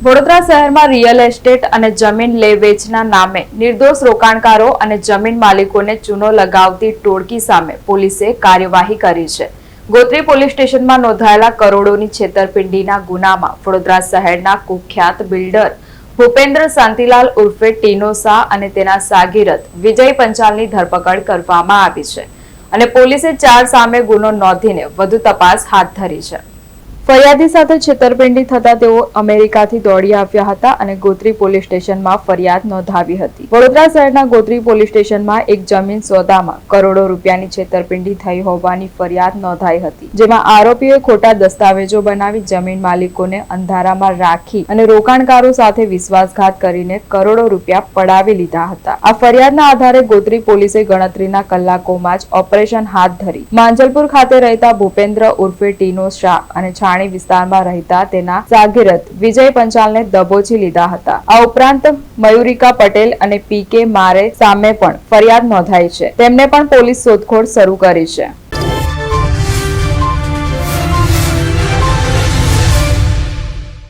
વડોદરા શહેરમાં real estate અને જમીન લે વેચના નામે નિર્દોષ રોકાણકારો અને જમીન માલિકોને ચૂનો લગાવતી ટોળકી સામે પોલીસે કાર્યવાહી કરી છે। ગોત્રી પોલીસ સ્ટેશનમાં નોંધાયેલા કરોડોની છેતરપિંડીના ગુનામાં વડોદરા શહેરના કુખ્યાત બિલ્ડર ભૂપેન્દ્ર શાંતિલાલ ઉર્ફે ટીનો શાહ અને તેના સાગીરથ વિજય પંચાલની ધરપકડ કરવામાં આવી છે અને પોલીસે 4 સામે ગુનો નોંધીને વધુ તપાસ હાથ ધરી છે। ફરિયાદી સાથે છેતરપિંડી થતા તેઓ અમેરિકાથી દોડી આવ્યા હતા અને ગોત્રી પોલીસ સ્ટેશનમાં ફરિયાદ નોંધાવી હતી। વડોદરા શહેરના ગોત્રી પોલીસ સ્ટેશનમાં એક જમીન સોદામાં કરોડો રૂપિયાની છેતરપિંડી થઈ હોવાની ફરિયાદ નોંધાઈ હતી, જેમાં આરોપીઓએ ખોટા દસ્તાવેજો બનાવી જમીન માલિકોને અંધારામાં રાખી અને રોકાણકારો સાથે વિશ્વાસઘાત કરીને કરોડો રૂપિયા પડાવી લીધા હતા। આ ફરિયાદના આધારે ગોત્રી પોલીસે ગણતરીના કલાકોમાં જ ઓપરેશન હાથ ધરી માંજલપુર ખાતે રહેતા ભૂપેન્દ્ર ઉર્ફે ટીનો શાહ અને વિસ્તારમાં રહેતા તેના સાગીરથ વિજય પંચાલને દબોચી લીધા હતા। આ ઉપરાંત મયુરિકા પટેલ અને પીકે મારે સામે પણ ફરિયાદ નોંધાઈ છે, તેમને પણ પોલીસ શોધખોળ શરૂ કરી છે।